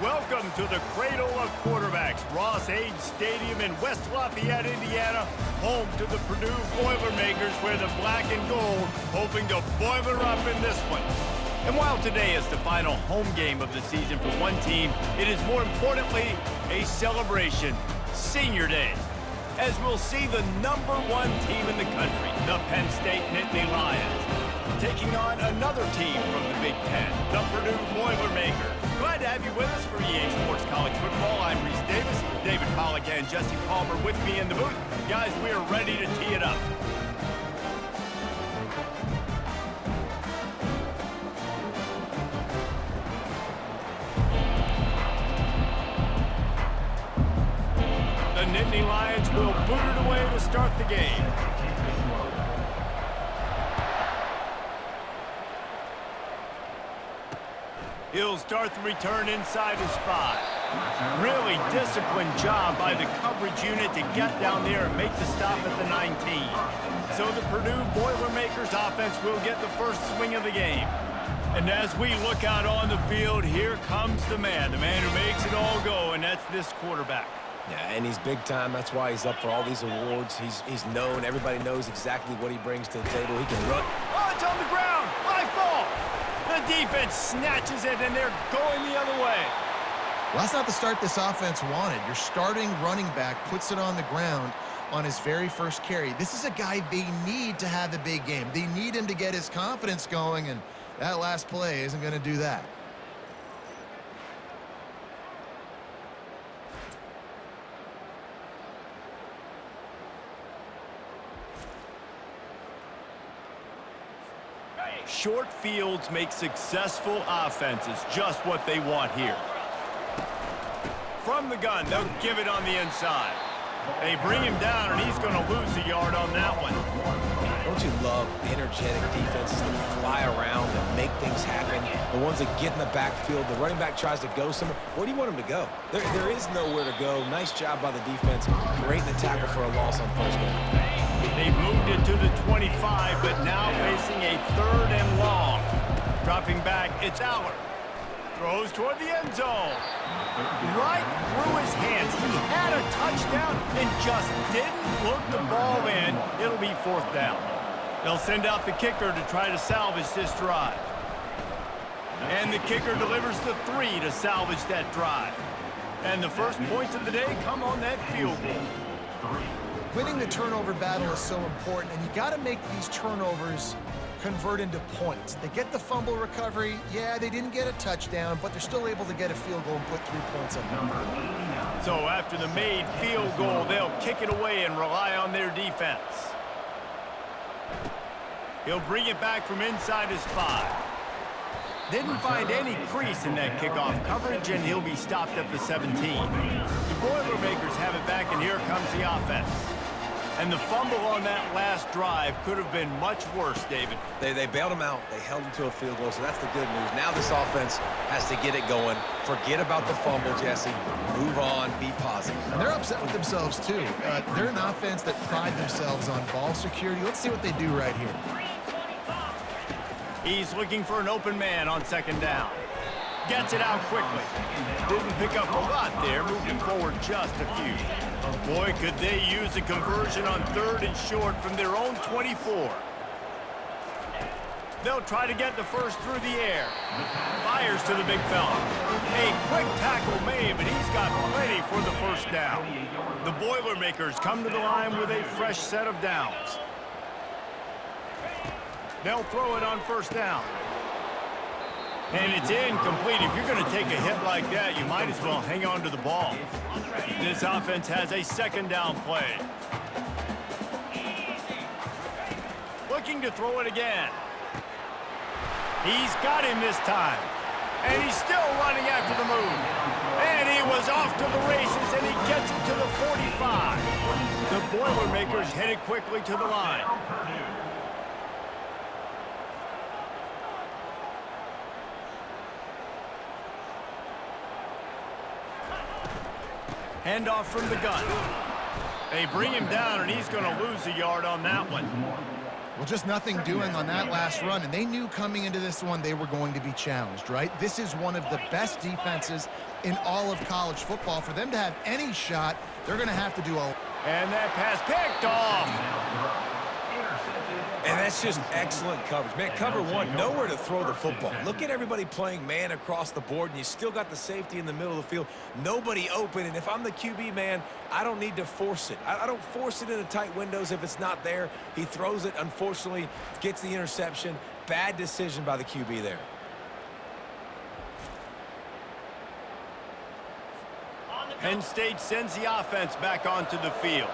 Welcome to the cradle of quarterbacks, Ross-Ade Stadium in West Lafayette, Indiana, home to the Purdue Boilermakers, where the black and gold hoping to boil her up in this one. And while today is the final home game of the season for one team, it is more importantly a celebration, Senior Day, as we'll see the #1 team in the country, the Penn State Nittany Lions, taking on another team from the Big Ten, the Purdue Boilermakers. Glad to have you with us for EA Sports College Football. I'm Reese Davis, David Pollack and Jesse Palmer with me in the booth. Guys, we are ready to tee it up. The Nittany Lions will boot it away to start the game. He'll start the return inside his 5. Really disciplined job by the coverage unit to get down there and make the stop at the 19. So the Purdue Boilermakers offense will get the first swing of the game. And as we look out on the field, here comes the man who makes it all go, and that's this quarterback. Yeah, and he's big time. That's why he's up for all these awards. He's known. Everybody knows exactly what he brings to the table. He can run. Oh, it's on the ground. Live ball. The defense snatches it, and they're going the other way. Well, that's not the start this offense wanted. Your starting running back puts it on the ground on his very first carry. This is a guy they need to have a big game. They need him to get his confidence going, and that last play isn't going to do that. Short fields make successful offenses just what they want here. From the gun, they'll give it on the inside. They bring him down, and he's going to lose a yard on that one. Don't you love energetic defenses that fly around and make things happen? The ones that get in the backfield, the running back tries to go somewhere. Where do you want him to go? There is nowhere to go. Nice job by the defense. Great in the tackle for a loss on first down. They've moved it to the 25, but now facing a 3rd and long. Dropping back, it's Aller. Throws toward the end zone. Right through his hands. He had a touchdown and just didn't look the ball in. It'll be 4th down. They'll send out the kicker to try to salvage this drive. And the kicker delivers the 3 to salvage that drive. And the first points of the day come on that field goal. Winning the turnover battle is so important, and you got to make these turnovers convert into points. They get the fumble recovery. Yeah, they didn't get a touchdown, but they're still able to get a field goal and put 3 points up. So after the made field goal, they'll kick it away and rely on their defense. He'll bring it back from inside his 5. Didn't find any crease in that kickoff coverage, and he'll be stopped at the 17. The Boilermakers have it back, and here comes the offense. And the fumble on that last drive could have been much worse, David. They bailed him out. They held him to a field goal, so that's the good news. Now this offense has to get it going. Forget about the fumble, Jesse. Move on. Be positive. And they're upset with themselves, too. They're an offense that pride themselves on ball security. Let's see what they do right here. He's looking for an open man on 2nd down. Gets it out quickly. Didn't pick up a lot there, moved him forward just a few. Boy, could they use a conversion on 3rd and short from their own 24. They'll try to get the first through the air. Fires to the big fella. A quick tackle made, but he's got plenty for the first down. The Boilermakers come to the line with a fresh set of downs. They'll throw it on 1st down. And it's incomplete. If you're going to take a hit like that, you might as well hang on to the ball. This offense has a 2nd down play. Looking to throw it again. He's got him this time. And he's still running after the move. And he was off to the races, and he gets it to the 45. The Boilermakers headed quickly to the line. Handoff from the gun. They bring him down, and he's going to lose a yard on that one. Well, just nothing doing on that last run, and they knew coming into this one they were going to be challenged, right? This is one of the best defenses in all of college football. For them to have any shot, they're going to have to do a... And that pass picked off. And that's just excellent coverage. Man, cover one, nowhere to throw the football. Look at everybody playing man across the board, and you still got the safety in the middle of the field. Nobody open, and if I'm the QB, man, I don't need to force it. I don't force it into tight windows if it's not there. He throws it, unfortunately, gets the interception. Bad decision by the QB there. Penn State sends the offense back onto the field.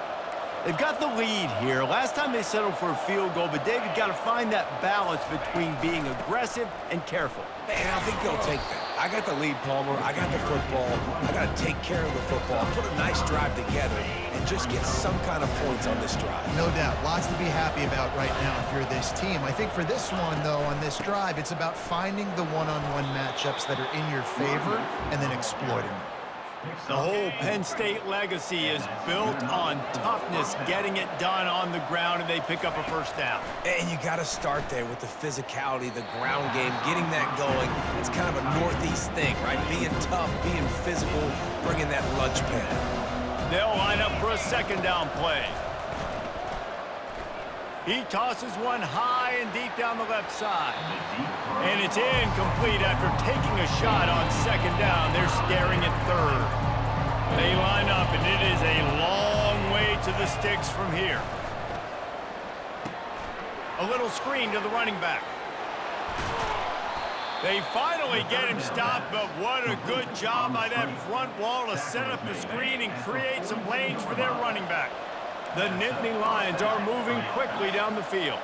They've got the lead here. Last time they settled for a field goal, but David got to find that balance between being aggressive and careful. Man, I think they'll take that. I got the lead, Palmer. I got the football. I got to take care of the football, put a nice drive together, and just get some kind of points on this drive. No doubt. Lots to be happy about right now if you're this team. I think for this one, though, on this drive, it's about finding the one-on-one matchups that are in your favor and then exploiting them. The whole Penn State legacy is built on toughness, getting it done on the ground, and they pick up a first down. And you got to start there with the physicality, the ground game, getting that going. It's kind of a Northeast thing, right? Being tough, being physical, bringing that lunch pad. They'll line up for a second down play. He tosses one high and deep down the left side. And it's incomplete after taking a shot on second down. They're staring at third. They line up, and it is a long way to the sticks from here. A little screen to the running back. They finally get him stopped, but what a good job by that front wall to set up the screen and create some lanes for their running back. The Nittany Lions are moving quickly down the field.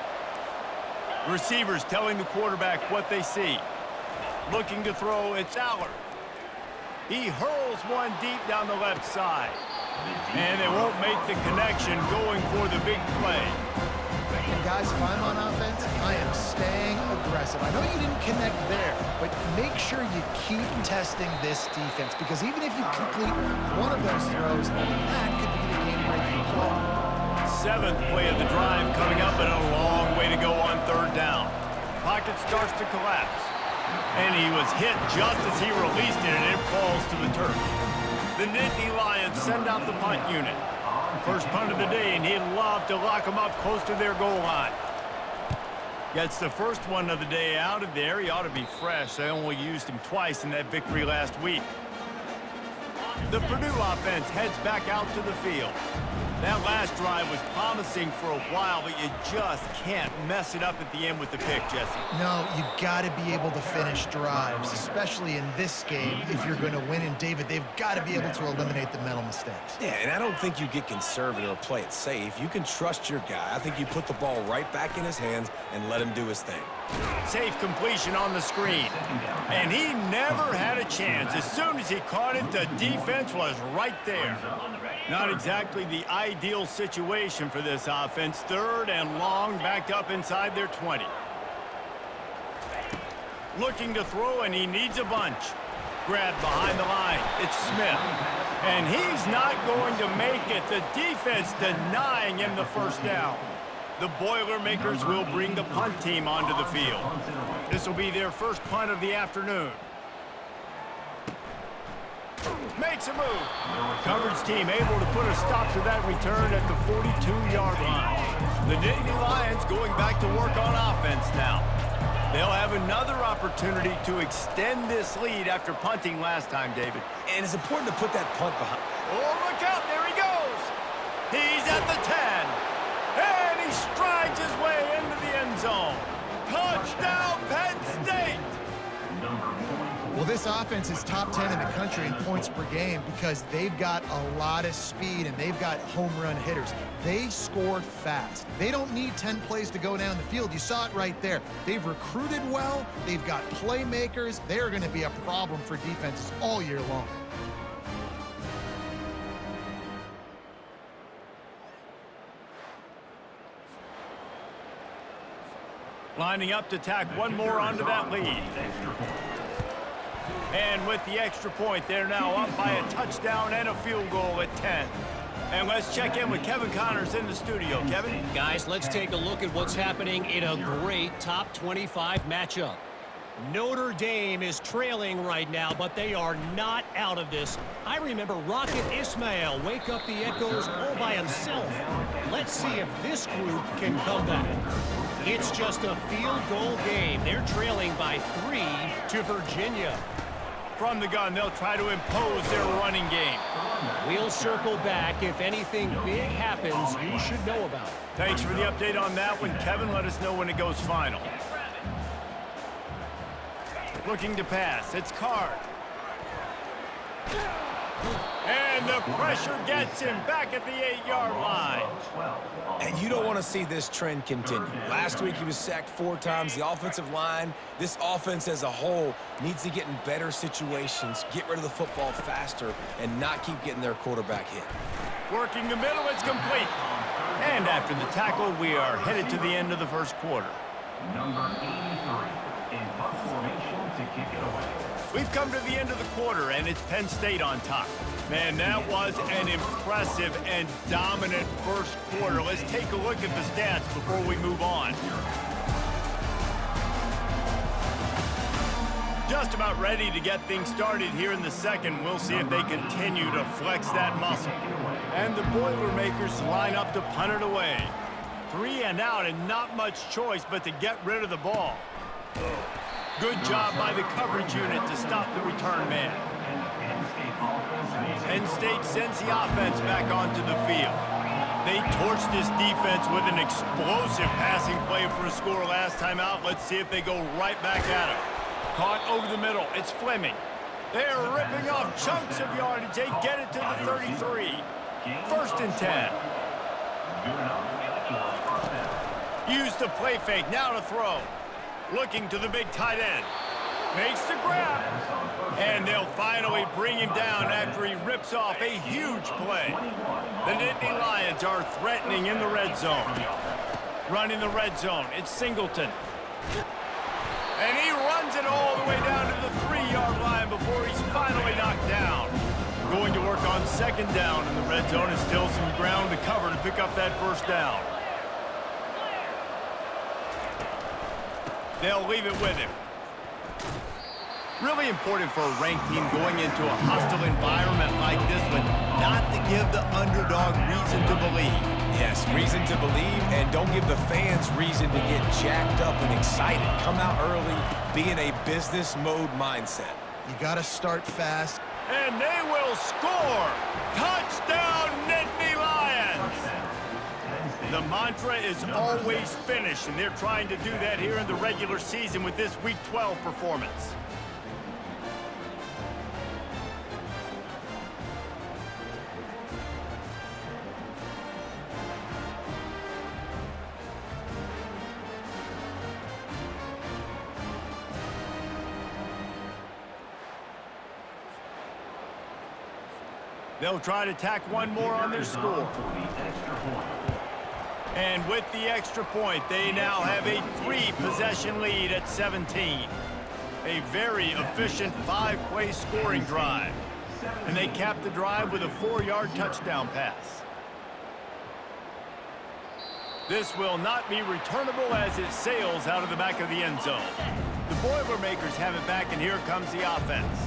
Receivers telling the quarterback what they see. Looking to throw, it's Aller. He hurls one deep down the left side. And they won't make the connection going for the big play. And guys, if I'm on offense, I am staying aggressive. I know you didn't connect there, but make sure you keep testing this defense, because even if you complete one of those throws, that could be the game-breaking play. Seventh play of the drive coming up, and a long way to go on third down. Pocket starts to collapse. And he was hit just as he released it, and it falls to the turf. The Nittany Lions send out the punt unit. First punt of the day, and he'd love to lock them up close to their goal line. Gets the first one of the day out of there. He ought to be fresh. They only used him twice in that victory last week. The Purdue offense heads back out to the field. That last drive was promising for a while, but you just can't mess it up at the end with the pick, Jesse. No, you got to be able to finish drives, especially in this game if you're going to win. And, David, they've got to be able to eliminate the mental mistakes. Yeah, and I don't think you get conservative or play it safe. You can trust your guy. I think you put the ball right back in his hands and let him do his thing. Safe completion on the screen. And he never had a chance. As soon as he caught it, the defense was right there. Not exactly the ideal situation for this offense. Third and long, backed up inside their 20. Looking to throw, and he needs a bunch. Grabbed behind the line. It's Smith. And he's not going to make it. The defense denying him the first down. The Boilermakers will bring the punt team onto the field. This will be their first punt of the afternoon. Makes a move. Coverage team able to put a stop to that return at the 42-yard line. The Nittany Lions going back to work on offense now. They'll have another opportunity to extend this lead after punting last time, David. And it's important to put that punt behind. Oh, look out. There he goes. He's at the 10. And he strides his way into the end zone. Touchdown, Penn State! Well, this offense is top 10 in the country in points per game because they've got a lot of speed and they've got home run hitters. They score fast. They don't need 10 plays to go down the field. You saw it right there. They've recruited well. They've got playmakers. They're going to be a problem for defenses all year long. Lining up to tack one more onto that lead. And with the extra point, they're now up by a touchdown and a field goal at 10. And let's check in with Kevin Connors in the studio. Kevin? Guys, let's take a look at what's happening in a great top 25 matchup. Notre Dame is trailing right now, but they are not out of this. I remember Rocket Ismail wake up the echoes all by himself. Let's see if this group can come back. It's just a field goal game. They're trailing by 3 to Virginia. From the gun, they'll try to impose their running game. We'll circle back. If anything big happens, you should know about it. Thanks for the update on that one, Kevin. Let us know when it goes final. Looking to pass. It's Card. And the pressure gets him back at the 8-yard line. And you don't want to see this trend continue. Last week he was sacked 4 times. The offensive line, this offense as a whole, needs to get in better situations, get rid of the football faster, and not keep getting their quarterback hit. Working the middle, it's complete. And after the tackle, we are headed to the end of the first quarter. Number 83 in punt formation to kick it away. We've come to the end of the quarter, and it's Penn State on top. Man, that was an impressive and dominant first quarter. Let's take a look at the stats before we move on. Just about ready to get things started here in the second. We'll see if they continue to flex that muscle. And the Boilermakers line up to punt it away. 3 and out, and not much choice but to get rid of the ball. Good job by the coverage unit to stop the return man. Penn State sends the offense back onto the field. They torched this defense with an explosive passing play for a score last time out. Let's see if they go right back at it. Caught over the middle. It's Fleming. They're ripping off chunks of yardage. They get it to the 33. First and 10. Use the play fake. Now to throw. Looking to the big tight end. Makes the grab. And they'll finally bring him down after he rips off a huge play. The Nittany Lions are threatening in the red zone. Running the red zone. It's Singleton. And he runs it all the way down to the 3-yard line before he's finally knocked down. Going to work on second down in the red zone, and still some ground to cover to pick up that first down. They'll leave it with him. Really important for a ranked team going into a hostile environment like this one, not to give the underdog reason to believe. Yes, reason to believe, and don't give the fans reason to get jacked up and excited. Come out early, be in a business mode mindset. You got to start fast. And they will score! Touchdown, Nittany Lions! The mantra is always finish, and they're trying to do that here in the regular season with this Week 12 performance. They'll try to tack one more on their score. And with the extra point, they now have a 3-possession lead at 17. A very efficient 5-play scoring drive. And they cap the drive with a 4-yard touchdown pass. This will not be returnable as it sails out of the back of the end zone. The Boilermakers have it back, and here comes the offense.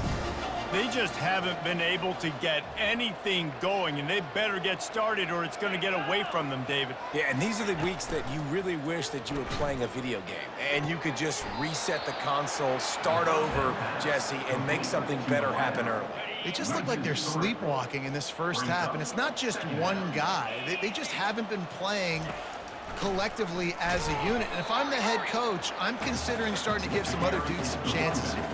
They just haven't been able to get anything going, and they better get started or it's going to get away from them, David. Yeah, and these are the weeks that you really wish that you were playing a video game and you could just reset the console, start over, Jesse, and make something better happen early. They just look like they're sleepwalking in this first half, and it's not just one guy. They just haven't been playing collectively as a unit. And if I'm the head coach, I'm considering starting to give some other dudes some chances here.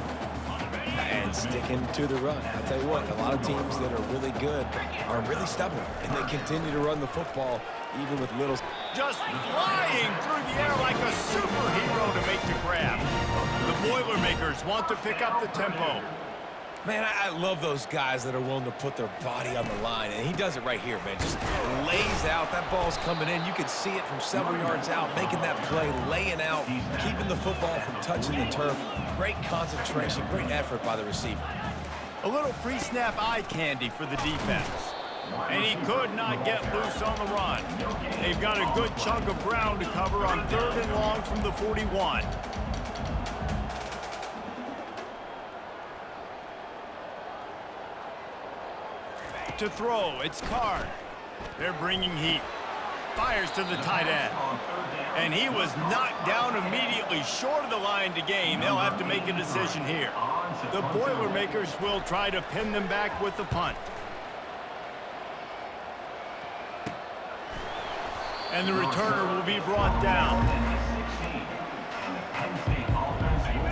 And sticking to the run. I'll tell you what, a lot of teams that are really good are really stubborn, and they continue to run the football even with little. Just flying through the air like a superhero to make the grab. The Boilermakers want to pick up the tempo. Man, I love those guys that are willing to put their body on the line, and he does it right here, man. Just lays out. That ball's coming in. You can see it from several yards out, making that play, laying out, keeping the football from touching the turf. Great concentration, great effort by the receiver. A little pre-snap eye candy for the defense. And he could not get loose on the run. They've got a good chunk of ground to cover on 3rd and long from the 41. To throw, it's Card. They're bringing heat. Fires to the tight end. And he was knocked down immediately short of the line to gain. They'll have to make a decision here. The Boilermakers will try to pin them back with the punt. And the returner will be brought down.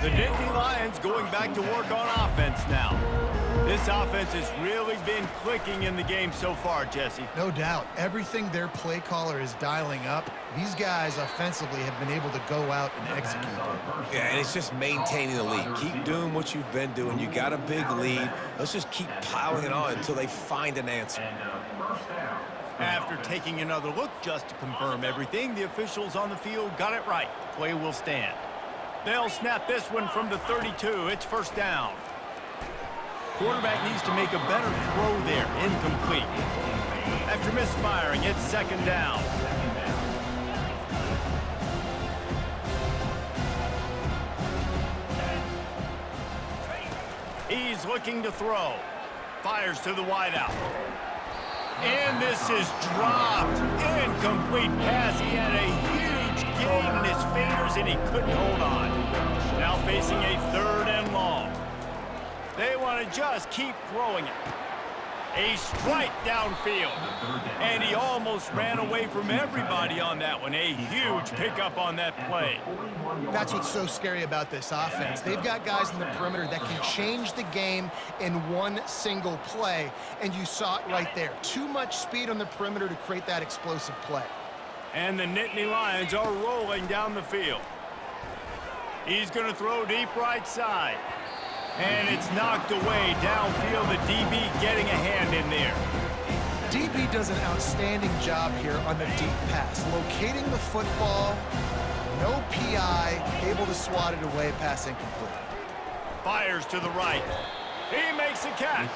The Nittany Lions going back to work on offense now. This offense has really been clicking in the game so far, Jesse. No doubt. Everything their play caller is dialing up, these guys offensively have been able to go out and execute. Yeah, and it's just maintaining the lead. Keep doing what you've been doing. You got a big lead. Let's just keep piling it on until they find an answer. After taking another look just to confirm everything, the officials on the field got it right. The play will stand. They'll snap this one from the 32. It's 1st down. Quarterback needs to make a better throw there. Incomplete. After misfiring, it's 2nd down. He's looking to throw. Fires to the wideout. And this is dropped. Incomplete pass. He had a huge gain in his fingers and he couldn't hold on. Now facing a 3rd and long. They want to just keep throwing it. A strike downfield. And he almost ran away from everybody on that one. A huge pickup on that play. That's what's so scary about this offense. They've got guys in the perimeter that can change the game in one single play. And you saw it right there. Too much speed on the perimeter to create that explosive play. And the Nittany Lions are rolling down the field. He's going to throw deep right side. And it's knocked away downfield. The DB getting a hand in there. DB does an outstanding job here on the deep pass. Locating the football, no PI, able to swat it away, pass incomplete. Fires to the right. He makes a catch.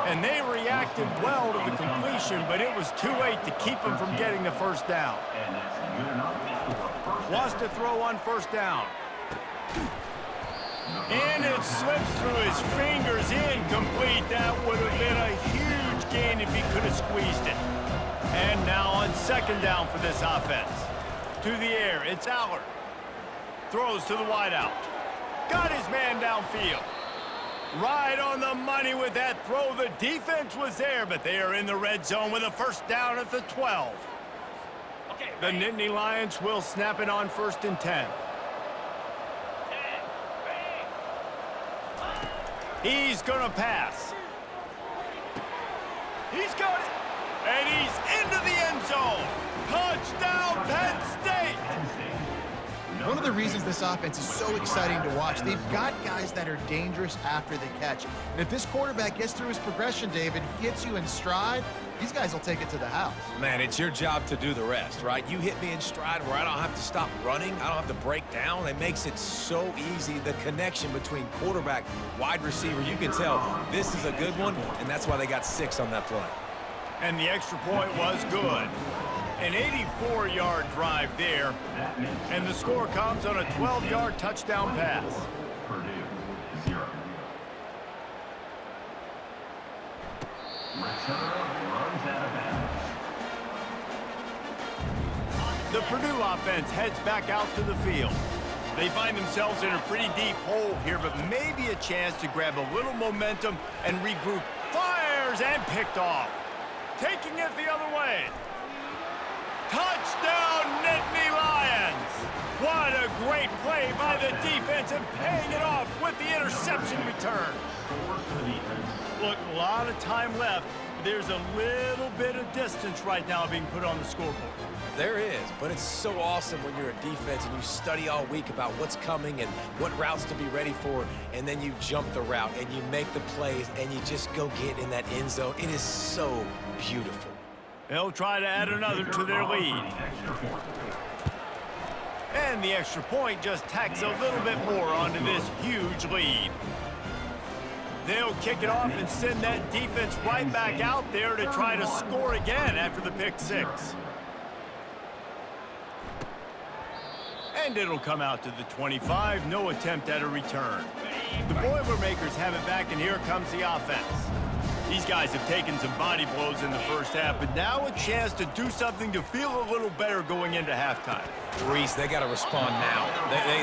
And they reacted well to the completion, but it was too late to keep him from getting the 1st down. Wants to throw on 1st down. And it slips through his fingers, incomplete. That would have been a huge gain if he could have squeezed it. And now on 2nd down for this offense. To the air, it's Allard. Throws to the wideout. Got his man downfield. Right on the money with that throw. The defense was there, but they are in the red zone with a 1st down at the 12. The Nittany Lions will snap it on 1st and 10. He's gonna pass. He's got it. And he's into the end zone. Touchdown, Penn State. One of the reasons this offense is so exciting to watch, they've got guys that are dangerous after the catch. And if this quarterback gets through his progression, David, hits you in stride, these guys will take it to the house. Man, it's your job to do the rest, right? You hit me in stride where I don't have to stop running. I don't have to break down. It makes it so easy. The connection between quarterback, wide receiver, you can tell this is a good one, and that's why they got 6 on that play. And the extra point was good. An 84-yard drive there, and the score comes on a 12-yard touchdown pass. Purdue, 0. Returner runs out of bounds. The Purdue offense heads back out to the field. They find themselves in a pretty deep hole here, but maybe a chance to grab a little momentum and regroup. Fires and picked off. Taking it the other way. Touchdown, Nittany Lions! What a great play by the defense and paying it off with the interception return. Look, a lot of time left. There's a little bit of distance right now being put on the scoreboard. There is, but it's so awesome when you're a defense and you study all week about what's coming and what routes to be ready for, and then you jump the route and you make the plays and you just go get in that end zone. It is so beautiful. They'll try to add another to their lead. And the extra point just tacks a little bit more onto this huge lead. They'll kick it off and send that defense right back out there to try to score again after the pick six. And it'll come out to the 25. No attempt at a return. The Boilermakers have it back, and here comes the offense. These guys have taken some body blows in the first half, but now a chance to do something to feel a little better going into halftime. Reese, they got to respond now.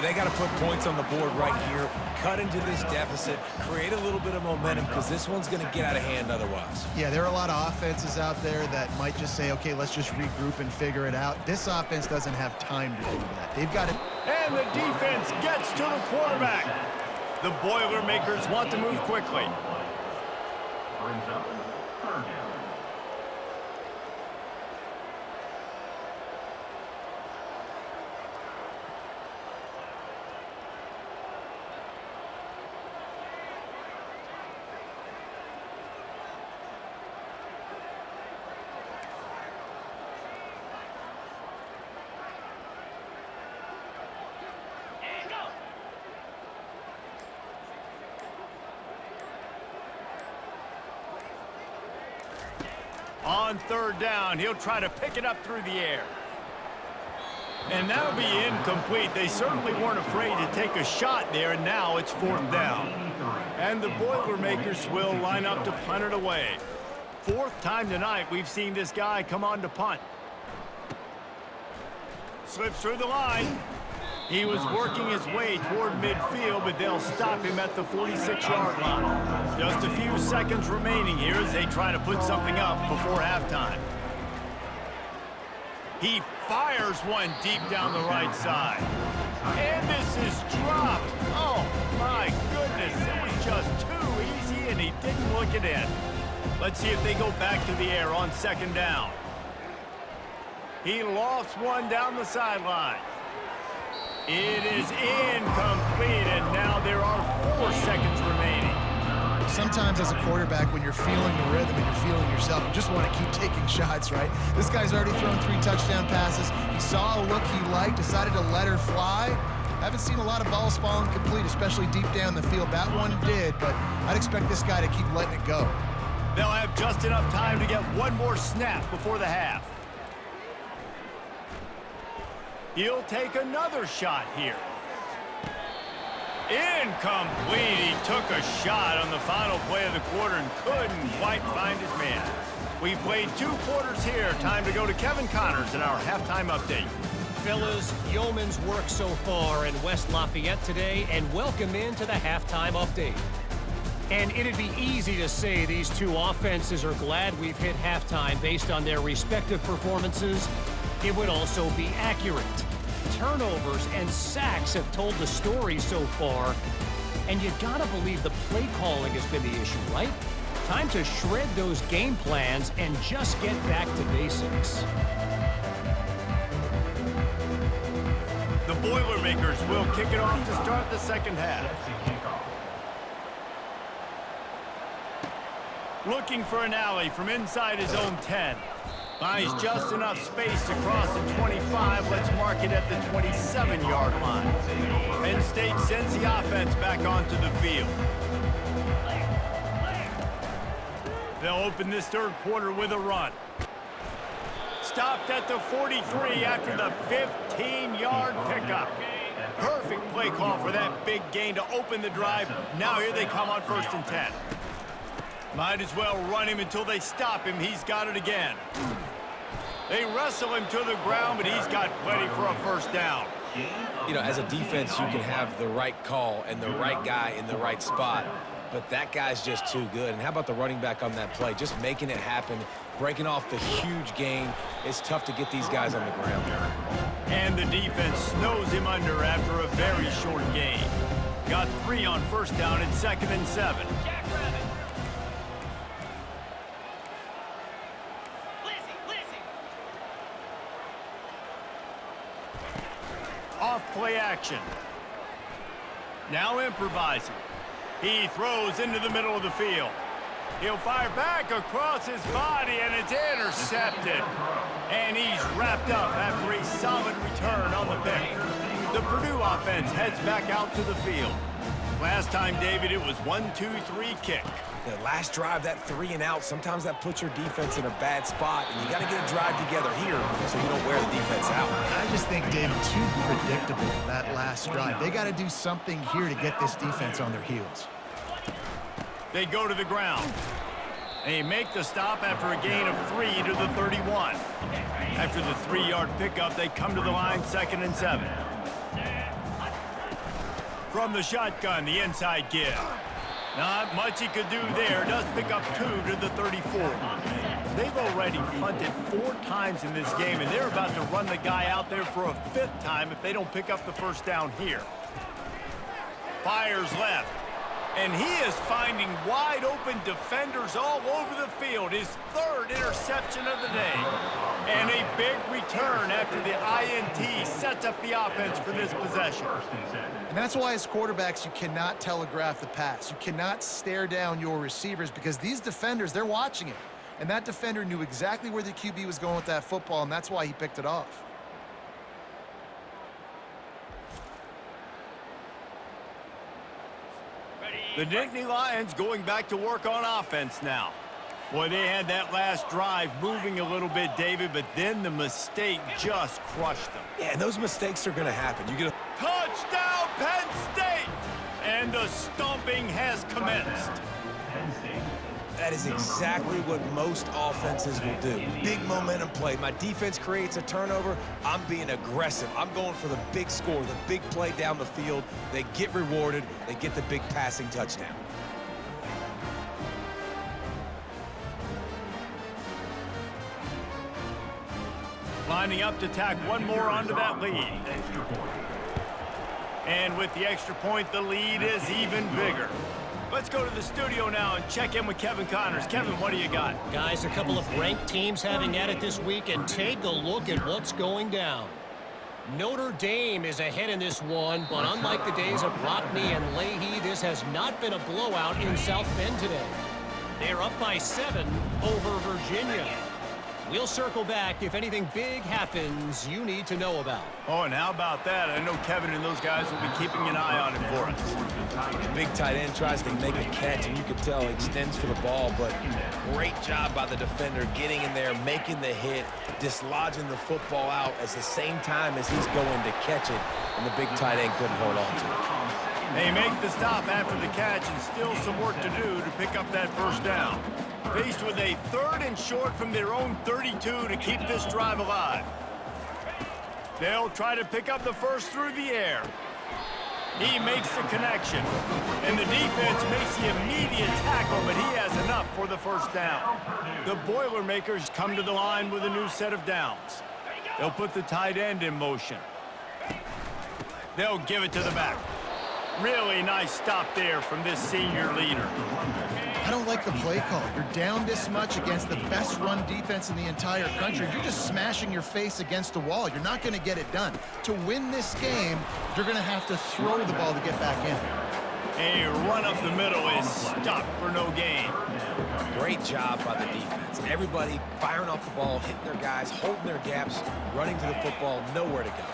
They got to put points on the board right here, cut into this deficit, create a little bit of momentum, because this one's going to get out of hand otherwise. Yeah, there are a lot of offenses out there that might just say, okay, let's just regroup and figure it out. This offense doesn't have time to do that. They've got it. And the defense gets to the quarterback. The Boilermakers want to move quickly. Brings up third down. On third down, he'll try to pick it up through the air. And that'll be incomplete. They certainly weren't afraid to take a shot there, and now it's fourth down. And the Boilermakers will line up to punt it away. Fourth time tonight we've seen this guy come on to punt. Slips through the line. He was working his way toward midfield, but they'll stop him at the 46-yard line. Just a few seconds remaining here as they try to put something up before halftime. He fires one deep down the right side. And this is dropped. Oh, my goodness. It was just too easy, and he didn't look it in. Let's see if they go back to the air on second down. He lofts one down the sideline. It is incomplete, and now there are 4 seconds remaining. Sometimes as a quarterback, when you're feeling the rhythm and you're feeling yourself, you just want to keep taking shots, right? This guy's already thrown 3 touchdown passes. He saw a look he liked, decided to let her fly. Haven't seen a lot of balls falling complete, especially deep down the field. That one did, but I'd expect this guy to keep letting it go. They'll have just enough time to get one more snap before the half. He'll take another shot here. Incomplete. He took a shot on the final play of the quarter and couldn't quite find his man. We've played 2 quarters here. Time to go to Kevin Connors in our halftime update. Fellas, yeoman's work so far in West Lafayette today, and welcome into the halftime update. And it'd be easy to say these 2 offenses are glad we've hit halftime based on their respective performances. It would also be accurate. Turnovers and sacks have told the story so far. And you gotta believe the play calling has been the issue, right? Time to shred those game plans and just get back to basics. The Boilermakers will kick it off to start the second half. Looking for an alley from inside his own 10. Finds just enough space to cross the 25. Let's mark it at the 27-yard line. Penn State sends the offense back onto the field. They'll open this third quarter with a run. Stopped at the 43 after the 15-yard pickup. Perfect play call for that big gain to open the drive. Now here they come on 1st and 10. Might as well run him until they stop him. He's got it again. They wrestle him to the ground, but he's got plenty for a first down. You know, as a defense, you can have the right call and the right guy in the right spot, but that guy's just too good. And how about the running back on that play? Just making it happen, breaking off the huge gain. It's tough to get these guys on the ground. And the defense snows him under after a very short gain. Got 3 on first down and 2nd and 7. Off play action. Now improvising. He throws into the middle of the field. He'll fire back across his body, and it's intercepted. And he's wrapped up after a solid return on the pick. The Purdue offense heads back out to the field. Last time, David, it was 1-2-3 kick. The last drive, that 3 and out, sometimes that puts your defense in a bad spot, and you got to get a drive together here so you don't wear the defense out. I just think, David, too predictable, that last drive. They got to do something here to get this defense on their heels. They go to the ground. They make the stop after a gain of 3 to the 31. After the 3-yard pickup, they come to the line 2nd and 7. From the shotgun, the inside give. Not much he could do there. Does pick up 2 to the 34. They've already punted 4 times in this game, and they're about to run the guy out there for a 5th time if they don't pick up the first down here. Fires left. And he is finding wide open defenders all over the field. His 3rd interception of the day. And a big return after the INT sets up the offense for this possession. And that's why as quarterbacks, you cannot telegraph the pass. You cannot stare down your receivers because these defenders, they're watching it. And that defender knew exactly where the QB was going with that football, and that's why he picked it off. The Nittany Lions going back to work on offense now. Boy, they had that last drive moving a little bit, David, but then the mistake just crushed them. Yeah, and those mistakes are going to happen. You get a Touchdown, Penn State! And the stomping has commenced. That is exactly what most offenses will do. Big momentum play. My defense creates a turnover. I'm being aggressive. I'm going for the big score, the big play down the field. They get rewarded. They get the big passing touchdown. Lining up to tack one more onto that lead. And with the extra point, the lead is even bigger. Let's go to the studio now and check in with Kevin Connors. Kevin, what do you got? Guys, a couple of ranked teams having at it this week, and take a look at what's going down. Notre Dame is ahead in this one, but unlike the days of Rockne and Leahy, this has not been a blowout in South Bend today. They're up by 7 over Virginia. We'll circle back if anything big happens you need to know about. Oh, and how about that? I know Kevin and those guys will be keeping an eye on it for us. The big tight end tries to make a catch, and you can tell he extends for the ball, but great job by the defender getting in there, making the hit, dislodging the football out at the same time as he's going to catch it, and the big tight end couldn't hold on to it. They make the stop after the catch and still some work to do to pick up that first down. Faced with a 3rd and short from their own 32 to keep this drive alive. They'll try to pick up the first through the air. He makes the connection. And the defense makes the immediate tackle, but he has enough for the first down. The Boilermakers come to the line with a new set of downs. They'll put the tight end in motion. They'll give it to the back. Really nice stop there from this senior leader. I don't like the play call. You're down this much against the best run defense in the entire country. You're just smashing your face against the wall. You're not going to get it done. To win this game, you're going to have to throw the ball to get back in. A run up the middle is stopped for no gain. Great job by the defense. Everybody firing off the ball, hitting their guys, holding their gaps, running to the football, nowhere to go.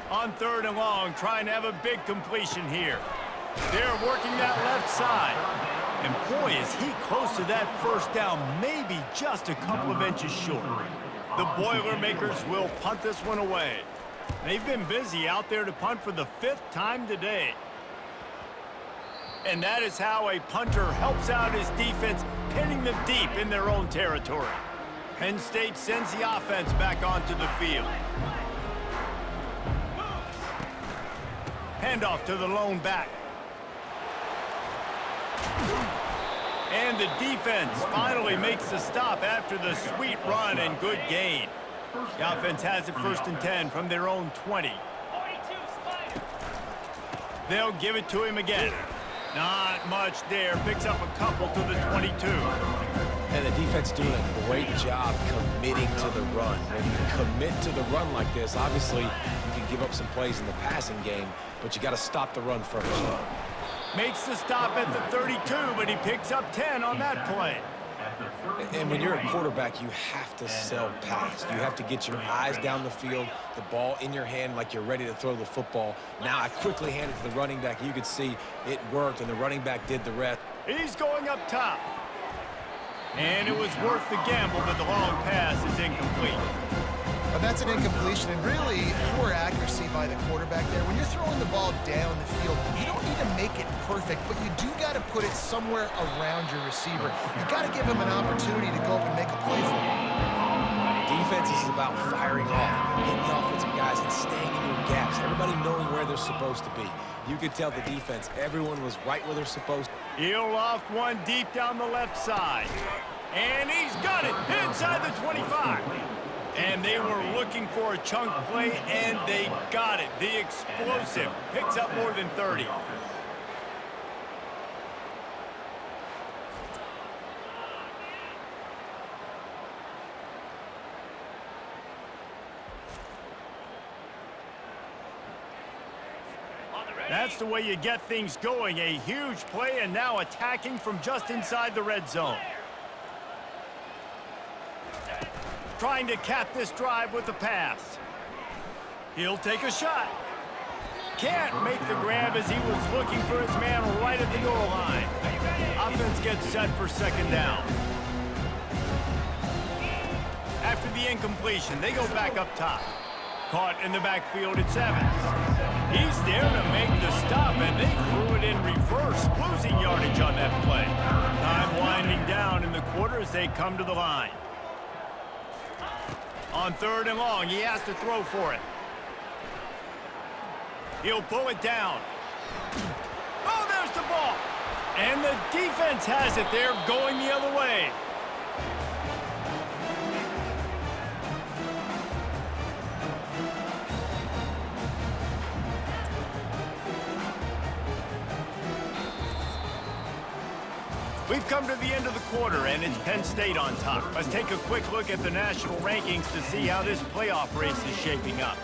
On 3rd and long, trying to have a big completion here. They're working that left side. And boy, is he close to that first down, maybe just a couple of inches short. The Boilermakers will punt this one away. They've been busy out there to punt for the 5th time today. And that is how a punter helps out his defense, pinning them deep in their own territory. Penn State sends the offense back onto the field. Handoff to the lone back. And the defense finally makes the stop after the sweet run and good gain. The offense has it 1st and 10 from their own 20. They'll give it to him again. Not much there. Picks up a couple to the 22. And the defense doing a great job committing to the run. When you commit to the run like this, obviously you can give up some plays in the passing game, but you got to stop the run first. Makes the stop at the 32, but he picks up 10 on that play. At the 32. And when you're a quarterback, you have to sell pass. You have to get your eyes down the field, the ball in your hand like you're ready to throw the football. Now I quickly hand it to the running back. You could see it worked, and the running back did the rest. He's going up top. And it was worth the gamble, but the long pass is incomplete. But that's an incompletion, and really poor accuracy by the quarterback there. When you're throwing the ball down the field, you don't need to make it perfect, but you do got to put it somewhere around your receiver. You got to give him an opportunity to go up and make a play for him. Defense is about firing off, hitting the offensive guys, and staying in your gaps. Everybody knowing where they're supposed to be. You could tell the defense, everyone was right where they're supposed to. He'll loft one deep down the left side. And he's got it inside the 25. And they were looking for a chunk play, and they got it. The explosive picks up more than 30. That's the way you get things going. A huge play, and now attacking from just inside the red zone. Trying to cap this drive with the pass. He'll take a shot. Can't make the grab as he was looking for his man right at the goal line. Offense gets set for second down. After the incompletion, they go back up top. Caught in the backfield, it's Evans. He's there to make the stop, and they threw it in reverse, losing yardage on that play. Time winding down in the quarter as they come to the line. On third and long, he has to throw for it. He'll pull it down. Oh, there's the ball. And the defense has it there, going the other way. We've come to the end of the quarter, and it's Penn State on top. Let's take a quick look at the national rankings to see how this playoff race is shaping up.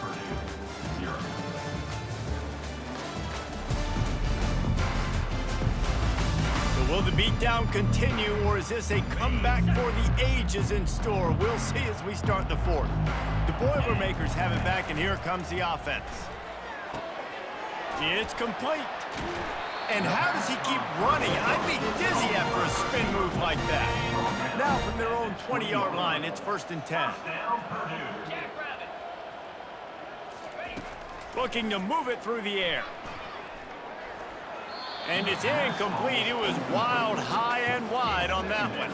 So will the beatdown continue, or is this a comeback for the ages in store? We'll see as we start the fourth. The Boilermakers have it back, and here comes the offense. It's complete. And how does he keep running? I'd be dizzy after a spin move like that. Now from their own 20-yard line, it's 1st and 10. Looking to move it through the air. And it's incomplete. It was wild, high and wide on that one.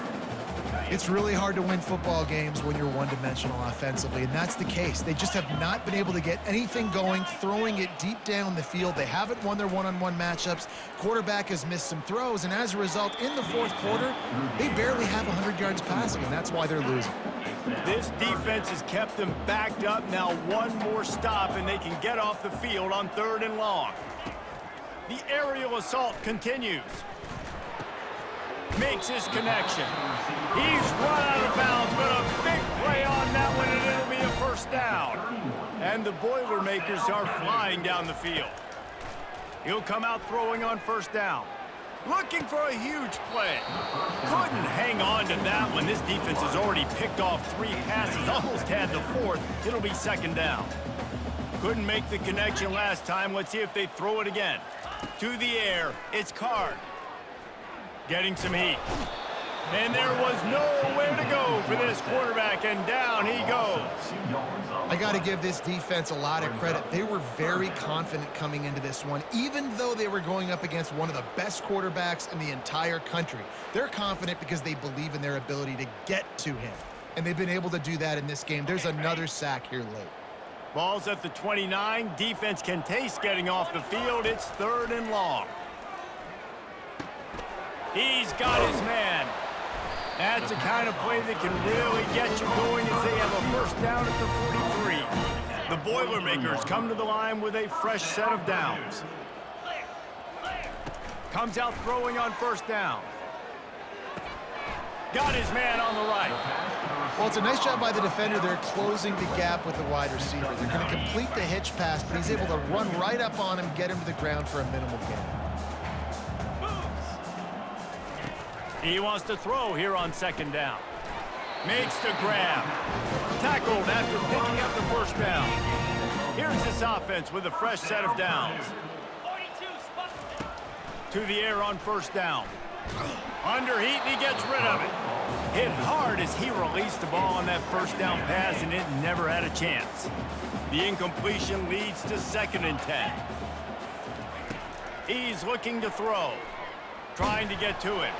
It's really hard to win football games when you're one-dimensional offensively, and that's the case. They just have not been able to get anything going, throwing it deep down the field. They haven't won their one-on-one matchups. Quarterback has missed some throws, and as a result, in the fourth quarter, they barely have 100 yards passing, and that's why they're losing. This defense has kept them backed up. Now one more stop, and they can get off the field on 3rd and long. The aerial assault continues. Makes his connection. He's run out of bounds, but a big play on that one, and it'll be a 1st down. And the Boilermakers are flying down the field. He'll come out throwing on 1st down. Looking for a huge play. Couldn't hang on to that one. This defense has already picked off 3 passes, almost had the 4th. It'll be 2nd down. Couldn't make the connection last time. Let's see if they throw it again. To the air, it's Card. Getting some heat. And there was nowhere to go for this quarterback, and down he goes. I got to give this defense a lot of credit. They were very confident coming into this one, even though they were going up against one of the best quarterbacks in the entire country. They're confident because they believe in their ability to get to him, and they've been able to do that in this game. There's another sack here late. Ball's at the 29. Defense can taste getting off the field. It's 3rd and long. He's got his man. That's the kind of play that can really get you going as they have a 1st down at the 43. The Boilermakers come to the line with a fresh set of downs. Comes out throwing on 1st down. Got his man on the right. Well, it's a nice job by the defender. They're closing the gap with the wide receiver. They're going to complete the hitch pass, but he's able to run right up on him, get him to the ground for a minimal gain. He wants to throw here on 2nd down. Makes the grab. Tackled after picking up the first down. Here's this offense with a fresh set of downs. To the air on first down. Under heat, and he gets rid of it. Hit hard as he released the ball on that first down pass, and it never had a chance. The incompletion leads to 2nd and 10. He's looking to throw. Trying to get to it.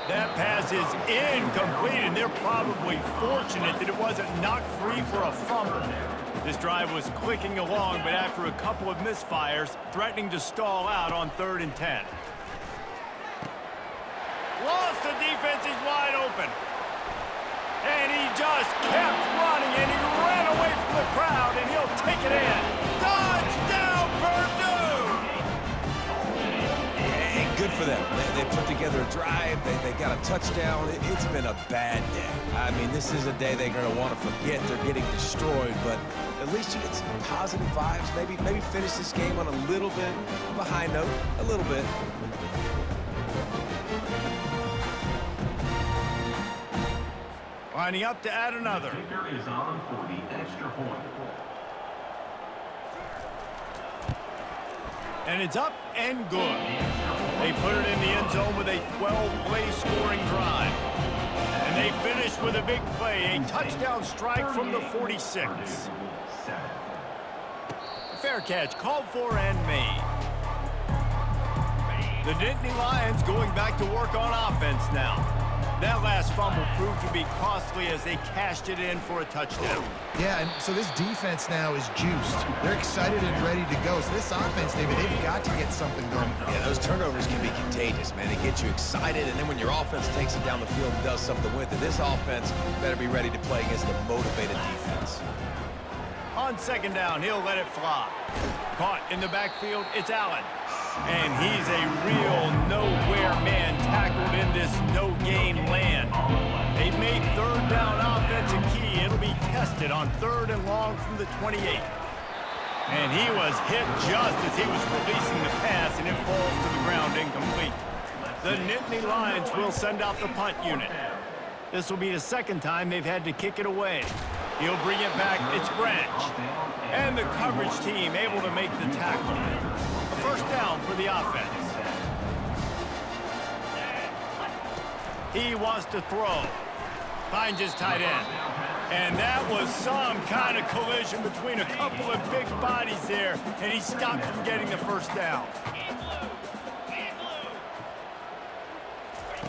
That pass is incomplete, and they're probably fortunate that it wasn't knocked free for a fumble. This drive was clicking along, but after a couple of misfires, threatening to stall out on 3rd and 10. Lost the defense, he's wide open. And he just kept running, and he ran away from the crowd, and he'll take it in. Touchdown, Purdue! And good for them. They put together a drive. They got a touchdown. It's been a bad day. I mean, this is a day they're going to want to forget. They're getting destroyed, but at least you get some positive vibes. Maybe finish this game on a little bit of a high note. A little bit. Lining up to add another. Kicker is on for the extra point. And it's up and good. They put it in the end zone with a 12-play scoring drive. And they finish with a big play, a touchdown strike from the 46. Fair catch, called for and made. The Nittany Lions going back to work on offense now. That last fumble proved to be costly as they cashed it in for a touchdown. Yeah, and so this defense now is juiced. They're excited and ready to go. So this offense, David, they've got to get something going. Yeah, those turnovers can be contagious, man. They get you excited, and then when your offense takes it down the field and does something with it, this offense better be ready to play against a motivated defense. On 2nd down, he'll let it fly. Caught in the backfield, it's Allen. And he's a real nowhere man tackled in this no-gain land. They made 3rd down offense a key. It'll be tested on 3rd and long from the 28. And he was hit just as he was releasing the pass, and it falls to the ground incomplete. The Nittany Lions will send out the punt unit. This will be the 2nd time they've had to kick it away. He'll bring it back. It's Branch. And the coverage team able to make the tackle. A 1st down for the offense. He wants to throw. Finds his tight end. And that was some kind of collision between a couple of big bodies there, and he stopped from getting the 1st down.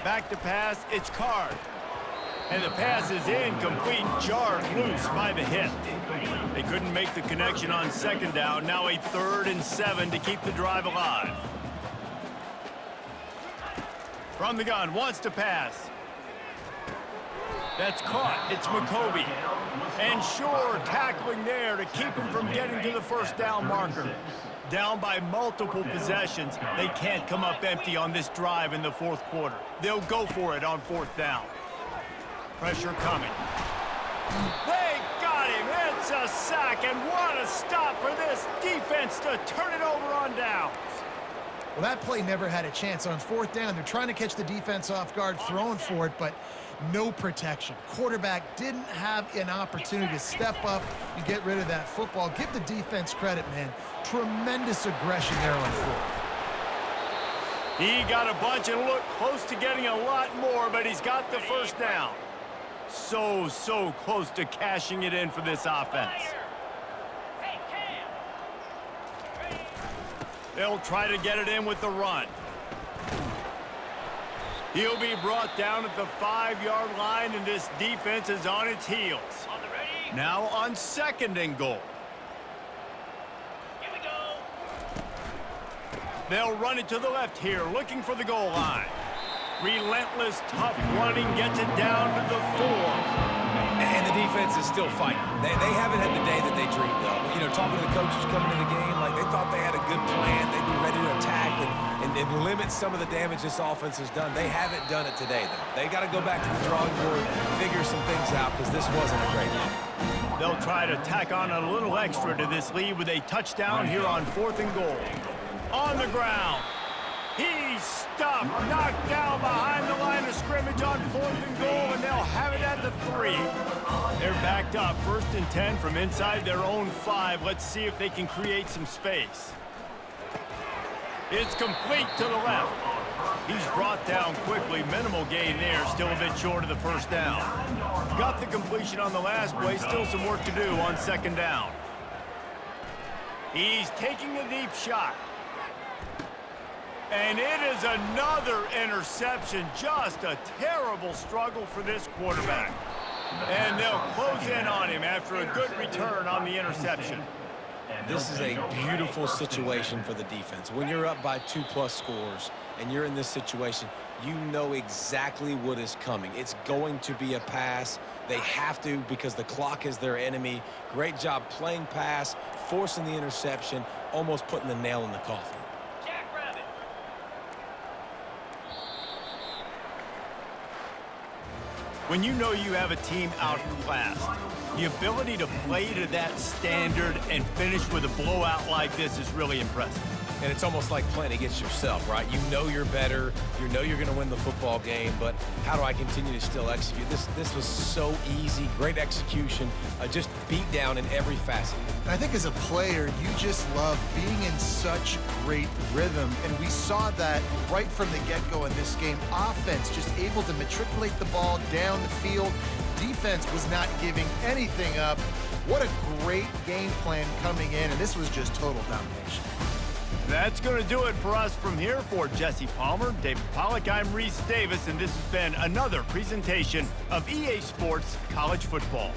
Back to pass, it's Card. And the pass is incomplete, jarred loose by the hit. They couldn't make the connection on 2nd down. Now a 3rd and 7 to keep the drive alive. From the gun, wants to pass. That's caught. It's McCoby. And sure, tackling there to keep him from getting to the 1st down marker. Down by multiple possessions, they can't come up empty on this drive in the 4th quarter. They'll go for it on 4th down. Pressure coming. They got him. It's a sack, and what a stop for this defense to turn it over on downs. Well, that play never had a chance. On 4th down, they're trying to catch the defense off guard, throwing for it, but no protection. Quarterback didn't have an opportunity to step up and get rid of that football. Give the defense credit, man. Tremendous aggression there on 4th. He got a bunch and looked close to getting a lot more, but he's got the 1st down. So close to cashing it in for this offense. They'll try to get it in with the run. He'll be brought down at the 5-yard line, and this defense is on its heels. Now on 2nd and goal. Here we go. They'll run it to the left here, looking for the goal line. Relentless, tough running gets it down to the 4. And the defense is still fighting. They haven't had the day that they dreamed of. You know, talking to the coaches coming into the game, like they thought they had a good plan. They'd be ready to attack and limit some of the damage this offense has done. They haven't done it today, though. They got to go back to the drawing board and figure some things out because this wasn't a great game. They'll try to tack on a little extra to this lead with a touchdown here on 4th and goal. On the ground. He's stuffed, knocked down behind the line of of scrimmage on 4th and goal, and they'll have it at the 3. They're backed up 1st and 10 from inside their own 5. Let's see if they can create some space. It's complete to the left. He's brought down quickly. Minimal gain there. Still a bit short of the first down. Got the completion on the last play. Still some work to do on 2nd down. He's taking a deep shot. And it is another interception. Just a terrible struggle for this quarterback. And they'll close in on him after a good return on the interception. This is a beautiful situation for the defense. When you're up by 2+ scores and you're in this situation, you know exactly what is coming. It's going to be a pass. They have to because the clock is their enemy. Great job playing pass, forcing the interception, almost putting the nail in the coffin. When you know you have a team outclassed, the ability to play to that standard and finish with a blowout like this is really impressive. And it's almost like playing against yourself, right? You know you're better. You know you're going to win the football game, but how do I continue to still execute? This was so easy. Great execution. Just beat down in every facet. I think as a player, you just love being in such great rhythm, and we saw that right from the get-go in this game. Offense just able to matriculate the ball down the field. Defense was not giving anything up. What a great game plan coming in, and this was just total domination. That's going to do it for us from here. For Jesse Palmer, David Pollack, I'm Reese Davis, and this has been another presentation of EA Sports College Football.